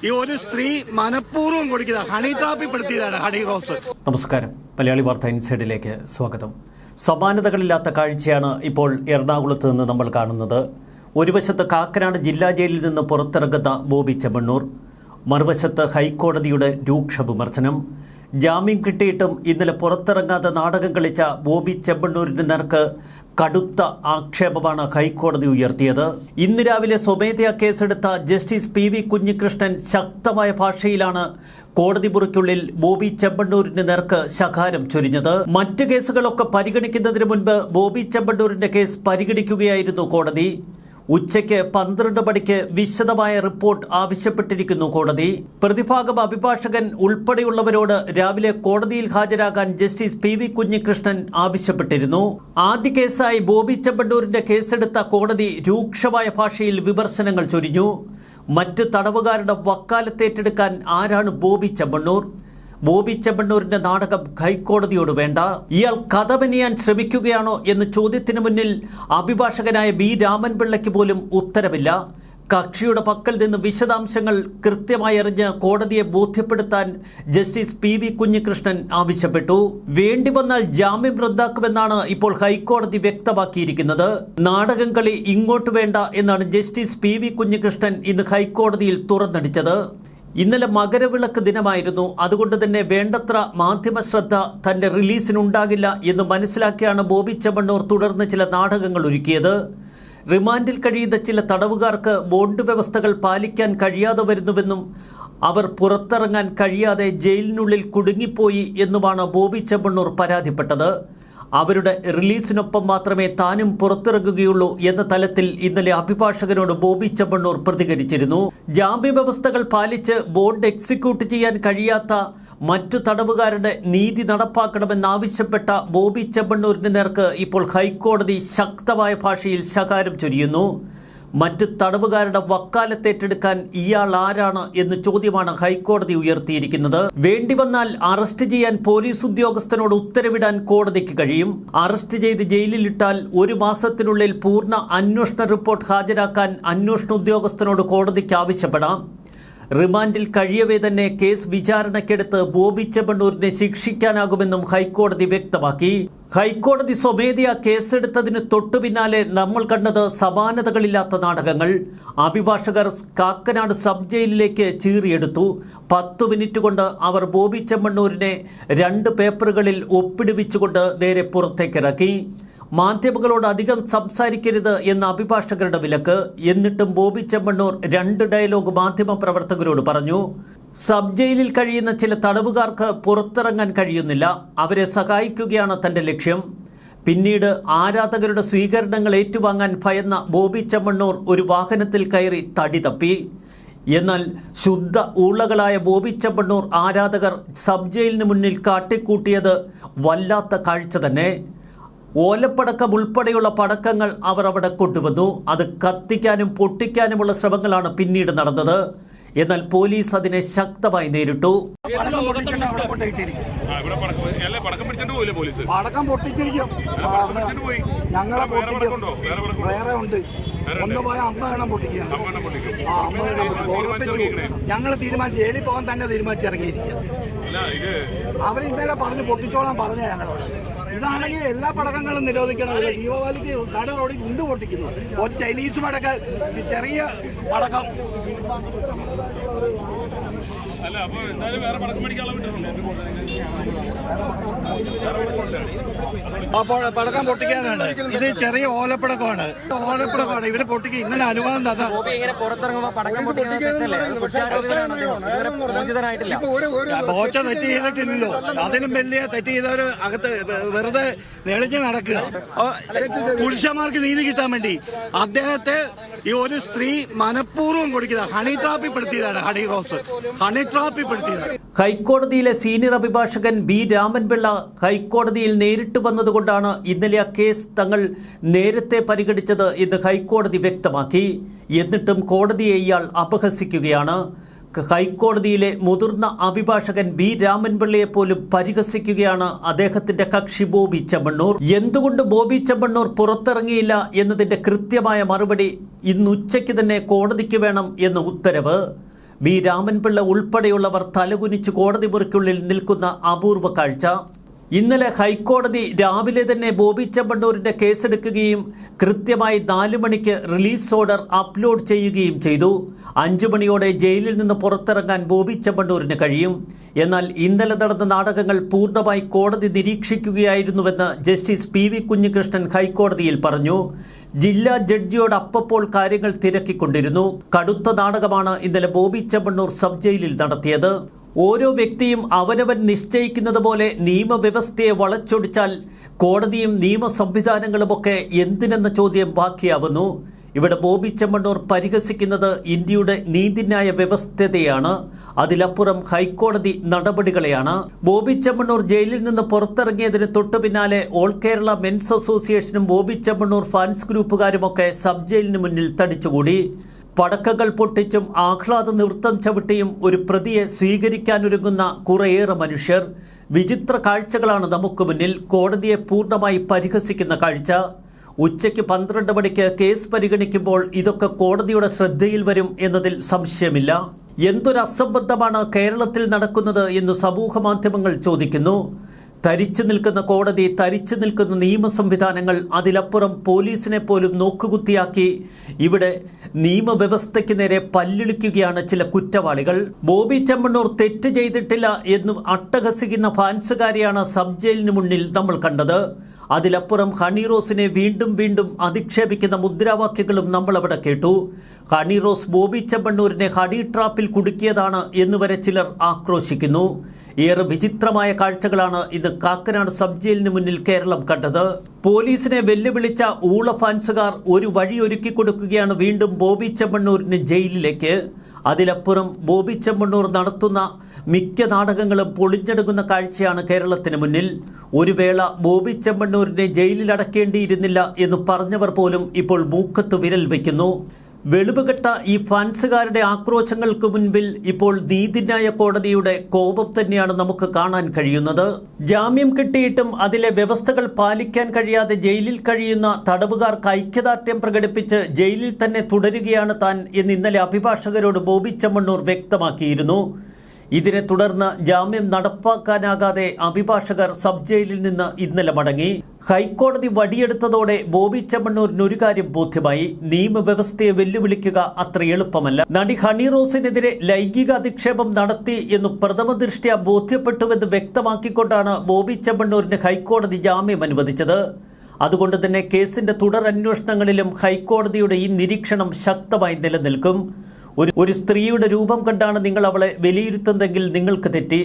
ഈ ഒരു സ്ത്രീ മനഃപൂർവ്വം കൊടുക്കുന്ന ഹണി ട്രാപ്പിൽപ്പെടുത്തിയതാണ് ഹണി റോസ്. നമസ്കാരം, മലയാളി വാർത്ത ഇൻസൈഡിലേക്ക് സ്വാഗതം. സമാനതകളില്ലാത്ത കാഴ്ചയാണ് ഇപ്പോൾ എറണാകുളത്ത് നിന്ന് നമ്മൾ കാണുന്നത്. ഒരു വശത്ത് കാക്കനാട് ജില്ലാ ജയിലിൽ നിന്ന് പുറത്തിറങ്ങുന്ന ബോബി ചെമ്മണ്ണൂർ, മറുവശത്ത് ഹൈക്കോടതിയുടെ രൂക്ഷ വിമർശനം. ജാമ്യം കിട്ടിയിട്ടും ഇന്നലെ പുറത്തിറങ്ങാതെ നാടകം കളിച്ച ബോബി ചെമ്മണ്ണൂരിന് നേർക്ക് കടുത്ത ആക്ഷേപമാണ് ഹൈക്കോടതി ഉയർത്തിയത്. ഇന്ന് രാവിലെ സ്വമേധയാ കേസെടുത്ത ജസ്റ്റിസ് പി.വി. കുഞ്ഞികൃഷ്ണൻ ശക്തമായ ഭാഷയിലാണ് കോടതി മുറിക്കുള്ളിൽ ബോബി ചെമ്മണ്ണൂരിന് നേർക്ക് ശകാരം ചൊരിഞ്ഞത്. മറ്റ് കേസുകളൊക്കെ പരിഗണിക്കുന്നതിന് മുൻപ് ബോബി ചെമ്മണ്ണൂരിന്റെ കേസ് പരിഗണിക്കുകയായിരുന്നു കോടതി. ഉച്ചയ്ക്ക് 12 മണിക്ക് വിശദമായ റിപ്പോർട്ട് ആവശ്യപ്പെട്ടിരിക്കുന്നു കോടതി. പ്രതിഭാഗം അഭിഭാഷകൻ ഉൾപ്പെടെയുള്ളവരോട് രാവിലെ കോടതിയിൽ ഹാജരാകാൻ ജസ്റ്റിസ് പി.വി. കുഞ്ഞികൃഷ്ണൻ ആവശ്യപ്പെട്ടിരുന്നു. ആദ്യ കേസായി ബോബി ചെമ്മണ്ണൂരിന്റെ കേസെടുത്ത കോടതി രൂക്ഷമായ ഭാഷയിൽ വിമർശനങ്ങൾ ചൊരിഞ്ഞു. മറ്റ് തടവുകാരുടെ വക്കാലത്തേറ്റെടുക്കാൻ ആരാണ് ബോബി ചെമ്മണ്ണൂർ? ബോബി ചെമ്മണ്ണൂരിന്റെ നാടകം ഹൈക്കോടതിയോട് വേണ്ട. ഇയാൾ കഥ പനിയാൻ ശ്രമിക്കുകയാണോ എന്ന ചോദ്യത്തിന് മുന്നിൽ അഭിഭാഷകനായ ബി രാമൻപിള്ളയ്ക്ക് പോലും ഉത്തരവില്ല. കക്ഷിയുടെ പക്കൽ നിന്ന് വിശദാംശങ്ങൾ കൃത്യമായി അറിഞ്ഞ് കോടതിയെ ബോധ്യപ്പെടുത്താൻ ജസ്റ്റിസ് പി.വി. കുഞ്ഞികൃഷ്ണൻ ആവശ്യപ്പെട്ടു. വേണ്ടി വന്നാൽ ജാമ്യം റദ്ദാക്കുമെന്നാണ് ഇപ്പോൾ ഹൈക്കോടതി വ്യക്തമാക്കിയിരിക്കുന്നത്. നാടകം കളി ഇങ്ങോട്ട് വേണ്ട എന്നാണ് ജസ്റ്റിസ് പി.വി. കുഞ്ഞികൃഷ്ണൻ ഇന്ന് ഹൈക്കോടതിയിൽ തുറന്നടിച്ചത്. ഇന്നലെ മകരവിളക്ക് ദിനമായിരുന്നു. അതുകൊണ്ട് തന്നെ വേണ്ടത്ര മാധ്യമ ശ്രദ്ധ തന്റെ റിലീസിനുണ്ടാകില്ല എന്ന് മനസ്സിലാക്കിയാണ് ബോബി ചെമ്മണ്ണൂർ തുടർന്ന് ചില നാടകങ്ങൾ ഒരുക്കിയത്. റിമാൻഡിൽ കഴിയുന്ന ചില തടവുകാർക്ക് ബോണ്ട് വ്യവസ്ഥകൾ പാലിക്കാൻ കഴിയാതെ വരുന്നുവെന്നും അവർ പുറത്തിറങ്ങാൻ കഴിയാതെ ജയിലിനുള്ളിൽ കുടുങ്ങിപ്പോയി എന്നുമാണ് ബോബി ചെമ്മണ്ണൂർ പരാതിപ്പെട്ടത്. അവരുടെ റിലീസിനൊപ്പം മാത്രമേ താനും പുറത്തിറങ്ങുകയുള്ളൂ എന്ന തലത്തിൽ ഇന്നലെ അഭിഭാഷകനോട് ബോബി ചെമ്മണ്ണൂർ പ്രതികരിച്ചിരുന്നു. ജാമ്യ വ്യവസ്ഥകൾ പാലിച്ച് ബോണ്ട് എക്സിക്യൂട്ട് ചെയ്യാൻ കഴിയാത്ത മറ്റു തടവുകാരുടെ നീതി നടപ്പാക്കണമെന്നാവശ്യപ്പെട്ട ബോബി ചെമ്മണ്ണൂരിന് നേർക്ക് ഇപ്പോൾ ഹൈക്കോടതി ശക്തമായ ഭാഷയിൽ ശകാരം ചൊരിയുന്നു. മറ്റ് തടവുകാരുടെ വക്കാലത്തേറ്റെടുക്കാൻ ഇയാൾ ആരാണ് എന്ന ചോദ്യമാണ് ഹൈക്കോടതി ഉയർത്തിയിരിക്കുന്നത്. വേണ്ടി വന്നാൽ അറസ്റ്റ് ചെയ്യാൻ പോലീസ് ഉദ്യോഗസ്ഥനോട് ഉത്തരവിടാൻ കോടതിക്ക് കഴിയും. അറസ്റ്റ് ചെയ്ത് ജയിലിലിട്ടാൽ 1 മാസത്തിനുള്ളിൽ പൂർണ്ണ അന്വേഷണ റിപ്പോർട്ട് ഹാജരാക്കാൻ അന്വേഷണ ഉദ്യോഗസ്ഥനോട് കോടതിക്ക് ആവശ്യപ്പെടാം. റിമാൻഡിൽ കഴിയവേ തന്നെ കേസ് വിചാരണയ്ക്കെടുത്ത് ബോബി ചെമ്മണ്ണൂരിനെ ശിക്ഷിക്കാനാകുമെന്നും ഹൈക്കോടതി വ്യക്തമാക്കി. ഹൈക്കോടതി സ്വമേധയാ കേസെടുത്തതിന് തൊട്ടു പിന്നാലെ നമ്മൾ കണ്ടത് സമാനതകളില്ലാത്ത നാടകങ്ങൾ. അഭിഭാഷകർ കാക്കനാട് സബ് ജയിലിലേക്ക് ചീറിയെടുത്തു. 10 മിനിറ്റ് കൊണ്ട് അവർ ബോബി ചെമ്മണ്ണൂരിനെ 2 പേപ്പറുകളിൽ ഒപ്പിടുവിച്ചുകൊണ്ട് നേരെ പുറത്തേക്കിറക്കി. മാധ്യമങ്ങളോട് അധികം സംസാരിക്കരുത് എന്ന അഭിഭാഷകരുടെ വിലക്ക്. എന്നിട്ടും ബോബി ചെമ്മണ്ണൂർ 2 ഡയലോഗ് മാധ്യമ പ്രവർത്തകരോട് പറഞ്ഞു. സബ് ജയിലിൽ കഴിയുന്ന ചില തടവുകാർക്ക് പുറത്തിറങ്ങാൻ കഴിയുന്നില്ല. അവരെ സഹായിക്കുകയാണ് തന്റെ ലക്ഷ്യം. പിന്നീട് ആരാധകരുടെ സ്വീകരണങ്ങൾ ഏറ്റുവാങ്ങാൻ ഭയന്ന ബോബി ചെമ്മണ്ണൂർ ഒരു വാഹനത്തിൽ കയറി തടി തപ്പി. എന്നാൽ ശുദ്ധ ഊളകളായ ബോബി ചെമ്മണ്ണൂർ ആരാധകർ സബ് ജയിലിന് മുന്നിൽ കാട്ടിക്കൂട്ടിയത് വല്ലാത്ത കാഴ്ച തന്നെ. ഓലപ്പടക്കം ഉൾപ്പെടെയുള്ള പടക്കങ്ങൾ അവർ അവിടെ കൊണ്ടുവന്നു. അത് കത്തിക്കാനും പൊട്ടിക്കാനുമുള്ള ശ്രമങ്ങളാണ് പിന്നീട് നടന്നത്. എന്നാൽ പോലീസ് അതിനെ ശക്തമായി നേരിട്ടു. പടക്കം പൊട്ടിച്ചിരിക്കും. ഞങ്ങളെ വേറെ ഉണ്ട്. ഒന്ന് പോയ 50 എണ്ണം പൊട്ടിക്കുക. ഞങ്ങൾ തീരുമാനിച്ചു ജയിലിൽ പോകാൻ തന്നെ തീരുമാനിച്ചിറങ്ങിയിരിക്കുക. അവർ ഇന്നലെ പറഞ്ഞ് പൊട്ടിച്ചോളാൻ പറഞ്ഞ ഞങ്ങളോട്. ഇതാണെങ്കിൽ എല്ലാ പടക്കങ്ങളും നിരോധിക്കണം. ദീപാവലിക്ക് കട റോഡിൽ ഉണ്ട് പൊട്ടിക്കുന്നു. ഒരു ചൈനീസ് പടക്കം, ചെറിയ പടക്കം. പടക്കം പൊട്ടിക്കാനാണ്. ഇത് ചെറിയ ഓലപ്പടക്കമാണ്. ഇവര് പൊട്ടിക്കുക. ഇന്നലെ അനുവാദം ബോച്ച തെറ്റ് ചെയ്തിട്ടില്ലല്ലോ. അതിനും വലിയ തെറ്റ് ചെയ്തവര് അകത്ത് വെറുതെ നെളിഞ്ഞ് നടക്കുക. പുരുഷന്മാർക്ക് നീതി കിട്ടാൻ വേണ്ടി അദ്ദേഹത്തെ ഈ ഒരു സ്ത്രീ മനഃപൂർവ്വം കൊടുക്കുക. ഹണി ട്രാപ്പിൽപ്പെടുത്തിയതാണ് ഹണി റോസ്. ഹണി ട്രാപ്പിൽപ്പെടുത്തിയതാണ്. ഹൈക്കോടതിയിലെ സീനിയർ അഭിഭാഷകൻ ബി രാമൻപിള്ള ഹൈക്കോടതിയിൽ നേരിട്ട് വന്നതുകൊണ്ടാണ് ഇന്നലെ ആ കേസ് തങ്ങൾ നേരത്തെ പരിഗണിച്ചത് എന്ന് ഹൈക്കോടതി വ്യക്തമാക്കി. എന്നിട്ടും കോടതിയെ ഇയാൾ അപഹസിക്കുകയാണ്. ഹൈക്കോടതിയിലെ മുതിർന്ന അഭിഭാഷകൻ ബി രാമൻപിള്ളയെ പോലും പരിഹസിക്കുകയാണ് അദ്ദേഹത്തിന്റെ കക്ഷി ബോബി ചെമ്മണ്ണൂർ. എന്തുകൊണ്ട് ബോബി ചെമ്മണ്ണൂർ പുറത്തിറങ്ങിയില്ല എന്നതിന്റെ കൃത്യമായ മറുപടി ഇന്നുച്ചയ്ക്ക് തന്നെ കോടതിക്ക് വേണം എന്ന ഉത്തരവ്. ബി രാമൻപിള്ള ഉൾപ്പെടെയുള്ളവർ തലകുനിച്ച് കോടതി മുറിക്കുള്ളിൽ നിൽക്കുന്ന അപൂർവ കാഴ്ച. ഇന്നലെ ഹൈക്കോടതി രാവിലെ തന്നെ ബോബി ചെമ്മണ്ണൂരിന്റെ കേസെടുക്കുകയും കൃത്യമായി 4 മണിക്ക് റിലീസ് ഓർഡർ അപ്ലോഡ് ചെയ്യുകയും ചെയ്തു. 5 മണിയോടെ ജയിലിൽ നിന്ന് പുറത്തിറങ്ങാൻ ബോബി ചെമ്മണ്ണൂരിന് കഴിയും. എന്നാൽ ഇന്നലെ നടന്ന നാടകങ്ങൾ പൂർണ്ണമായി കോടതി നിരീക്ഷിക്കുകയായിരുന്നുവെന്ന് ജസ്റ്റിസ് PV കുഞ്ഞികൃഷ്ണൻ ഹൈക്കോടതിയിൽ പറഞ്ഞു. ജില്ലാ ജഡ്ജിയോട് അപ്പോൾ കാര്യങ്ങൾ തിരക്കിക്കൊണ്ടിരുന്നു. കടുത്ത നാടകമാണ് ഇന്നലെ ബോബി ചെമ്മണ്ണൂർ സബ് ജയിലിൽ നടത്തിയത്. ഓരോ വ്യക്തിയും അവനവൻ നിശ്ചയിക്കുന്നത് പോലെ നിയമവ്യവസ്ഥയെ വളച്ചൊടിച്ചാൽ കോടതിയും നിയമ സംവിധാനങ്ങളുമൊക്കെ എന്തിനെന്ന ചോദ്യം ബാക്കിയാവുന്നു. ഇവിടെ ബോബി ചെമ്മണ്ണൂർ പരിഹസിക്കുന്നത് ഇന്ത്യയുടെ നീതിന്യായ വ്യവസ്ഥതയാണ്, അതിലപ്പുറം ഹൈക്കോടതി നടപടികളെയാണ്. ബോബി ചെമ്മണ്ണൂർ ജയിലിൽ നിന്ന് പുറത്തിറങ്ങിയതിന് തൊട്ടു പിന്നാലെ ഓൾ കേരള മെൻസ് അസോസിയേഷനും ബോബി ചെമ്മണ്ണൂർ ഫാൻസ് ഗ്രൂപ്പുകാരുമൊക്കെ സബ് ജയിലിന് മുന്നിൽ തടിച്ചുകൂടി. പടക്കങ്ങൾ പൊട്ടിച്ചും ആഹ്ലാദ നൃത്തം ചവിട്ടിയും ഒരു പ്രതിയെ സ്വീകരിക്കാനൊരുങ്ങുന്ന കുറേയേറെ മനുഷ്യർ. വിചിത്ര കാഴ്ചകളാണ് നമുക്ക് മുന്നിൽ. കോടതിയെ പൂർണ്ണമായി പരിഹസിക്കുന്ന കാഴ്ച. ഉച്ചയ്ക്ക് 12 മണിക്ക് കേസ് പരിഗണിക്കുമ്പോൾ ഇതൊക്കെ കോടതിയുടെ ശ്രദ്ധയിൽ വരും എന്നതിൽ സംശയമില്ല. എന്തൊരു അസംബന്ധമാണ് കേരളത്തിൽ നടക്കുന്നത് എന്ന് സമൂഹ മാധ്യമങ്ങൾ ചോദിക്കുന്നു. തരിച്ചു നിൽക്കുന്ന കോടതി, തരിച്ചു നിൽക്കുന്ന നിയമ സംവിധാനങ്ങൾ, അതിലപ്പുറം പോലീസിനെ പോലും നോക്കുകുത്തിയാക്കി ഇവിടെ നിയമവ്യവസ്ഥയ്ക്ക് നേരെ പല്ലിളിക്കുകയാണ് ചില കുറ്റവാളികൾ. ബോബി ചെമ്മണ്ണൂർ തെറ്റ് ചെയ്തിട്ടില്ല എന്ന് അട്ടഹസിക്കുന്ന ഫാൻസുകാരെയാണ് സബ് ജയിലിന് മുന്നിൽ നമ്മൾ കണ്ടത്. അതിലപ്പുറം ഹണി റോസിനെ വീണ്ടും വീണ്ടും അധിക്ഷേപിക്കുന്ന മുദ്രാവാക്യങ്ങളും നമ്മളവിടെ കേട്ടു. ഹണി റോസ് ബോബി ചെമ്മണ്ണൂരിനെ ഹണി ട്രാപ്പിൽ കുടുക്കിയതാണ് എന്നുവരെ ചിലർ ആക്രോശിക്കുന്നു. ഏറെ വിചിത്രമായ കാഴ്ചകളാണ് ഇന്ന് കാക്കനാട് സബ് ജയിലിന് മുന്നിൽ കേരളം കണ്ടത്. പോലീസിനെ വെല്ലുവിളിച്ച ഊള ഫാൻസുകാർ ഒരു വഴി ഒരുക്കി കൊടുക്കുകയാണ് വീണ്ടും ബോബി ചെമ്മണ്ണൂരിന് ജയിലിലേക്ക്. അതിലപ്പുറം ബോബി ചെമ്മണ്ണൂർ നടത്തുന്ന മിക്ക നാടകങ്ങളും പൊളിഞ്ഞെടുക്കുന്ന കാഴ്ചയാണ് കേരളത്തിന് മുന്നിൽ. ഒരു വേള ബോബി ചെമ്മണ്ണൂരിനെ ജയിലിൽ അടക്കേണ്ടിയിരുന്നില്ല എന്ന് പറഞ്ഞവർ പോലും ഇപ്പോൾ മൂക്കത്ത് വിരൽ വയ്ക്കുന്നു. വെളിവുകെട്ട ഈ ഫാൻസുകാരുടെ ആക്രോശങ്ങൾക്ക് മുൻപിൽ ഇപ്പോൾ നീതിന്യായ കോടതിയുടെ കോപം തന്നെയാണ് നമുക്ക് കാണാൻ കഴിയുന്നത്. ജാമ്യം കിട്ടിയിട്ടും അതിലെ വ്യവസ്ഥകൾ പാലിക്കാൻ കഴിയാതെ ജയിലിൽ കഴിയുന്ന തടവുകാർക്ക് ഐക്യദാർഢ്യം പ്രകടിപ്പിച്ച് ജയിലിൽ തന്നെ തുടരുകയാണ് താൻ എന്ന് ഇന്നലെ അഭിഭാഷകരോട് ബോബി ചെമ്മണ്ണൂർ വ്യക്തമാക്കിയിരുന്നു. ഇതിനെ തുടർന്ന് ജാമ്യം നടപ്പാക്കാനാകാതെ അഭിഭാഷകർ സബ് ജയിലിൽ നിന്ന് ഇന്നലെ മടങ്ങി. ഹൈക്കോടതി വടിയെടുത്തതോടെ ബോബി ചെമ്മണ്ണൂരിന് ഒരു കാര്യം ബോധ്യമായി: നിയമവ്യവസ്ഥയെ വെല്ലുവിളിക്കുക അത്ര എളുപ്പമല്ല. നടി ഹണി റോസിനെതിരെ ലൈംഗിക അധിക്ഷേപം നടത്തി എന്ന് പ്രഥമ ദൃഷ്ട്യാ ബോധ്യപ്പെട്ടുവെന്ന് വ്യക്തമാക്കിക്കൊണ്ടാണ് ബോബി ചെമ്മണ്ണൂരിന് ഹൈക്കോടതി ജാമ്യം അനുവദിച്ചത്. അതുകൊണ്ട് തന്നെ കേസിന്റെ തുടർ അന്വേഷണങ്ങളിലും ഹൈക്കോടതിയുടെ ഈ നിരീക്ഷണം ശക്തമായി നിലനിൽക്കും. ഒരു സ്ത്രീയുടെ രൂപം കണ്ടാണ് നിങ്ങൾ അവളെ വിലയിരുത്തുന്നതെങ്കിൽ നിങ്ങൾക്ക് തെറ്റി.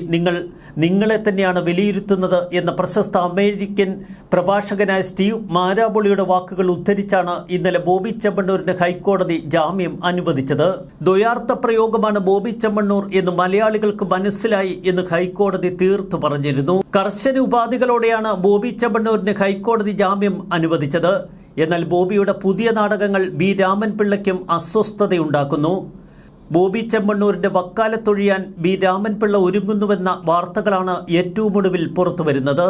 നിങ്ങളെ തന്നെയാണ് വിലയിരുത്തുന്നത് എന്ന പ്രശസ്ത അമേരിക്കൻ പ്രഭാഷകനായ സ്റ്റീവ് മാരാബോളിയുടെ വാക്കുകൾ ഉദ്ധരിച്ചാണ് ഇന്നലെ ബോബി ചെമ്മണ്ണൂരിന് ഹൈക്കോടതി ജാമ്യം അനുവദിച്ചത്. ദ്വയാർത്ഥ പ്രയോഗമാണ് ബോബി ചെമ്മണ്ണൂർ എന്ന് മലയാളികൾക്ക് മനസ്സിലായി എന്ന് ഹൈക്കോടതി തീർത്തു പറഞ്ഞിരുന്നു. കർശന ഉപാധികളോടെയാണ് ബോബി ചെമ്മണ്ണൂരിന് ഹൈക്കോടതി ജാമ്യം അനുവദിച്ചത്. എന്നാൽ ബോബിയുടെ പുതിയ നാടകങ്ങൾ ബി രാമൻപിള്ളയ്ക്കും അസ്വസ്ഥതയുണ്ടാക്കുന്നു. ബോബി ചെമ്മണ്ണൂരിന്റെ വക്കാലത്തൊഴിയാൻ ബി രാമൻപിള്ള ഒരുങ്ങുന്നുവെന്ന വാർത്തകളാണ് ഏറ്റവും ഒടുവിൽ പുറത്തുവരുന്നത്.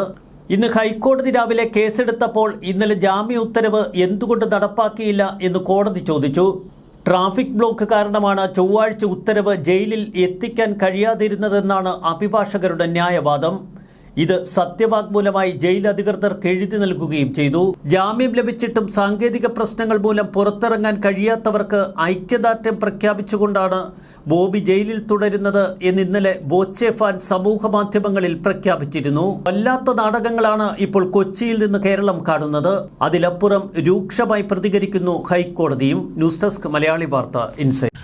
ഇന്ന് ഹൈക്കോടതി രാവിലെ കേസെടുത്തപ്പോൾ ഇന്നലെ ജാമ്യ ഉത്തരവ് എന്തുകൊണ്ട് നടപ്പാക്കിയില്ല എന്ന് കോടതി ചോദിച്ചു. ട്രാഫിക് ബ്ലോക്ക് കാരണമാണ് ചൊവ്വാഴ്ച ഉത്തരവ് ജയിലിൽ എത്തിക്കാൻ കഴിയാതിരുന്നതെന്നാണ് അഭിഭാഷകരുടെ ന്യായവാദം. ഇത് സത്യവാങ്മൂലമായി ജയിൽ അധികൃതർക്ക് എഴുതി നൽകുകയും ചെയ്തു. ജാമ്യം ലഭിച്ചിട്ടും സാങ്കേതിക പ്രശ്നങ്ങൾ മൂലം പുറത്തിറങ്ങാൻ കഴിയാത്തവർക്ക് ഐക്യദാർഢ്യം പ്രഖ്യാപിച്ചുകൊണ്ടാണ് ബോബി ജയിലിൽ തുടരുന്നത് എന്ന് ഇന്നലെ ബോച്ചെ ഫാൻ സമൂഹ മാധ്യമങ്ങളിൽ പ്രഖ്യാപിച്ചിരുന്നു. വല്ലാത്ത നാടകങ്ങളാണ് ഇപ്പോൾ കൊച്ചിയിൽ നിന്ന് കേരളം കാണുന്നത്. അതിലപ്പുറം രൂക്ഷമായി പ്രതികരിക്കുന്നു ഹൈക്കോടതിയും. ന്യൂസ് ഡെസ്ക് മലയാളി വാർത്ത ഇൻസൈറ്റ്.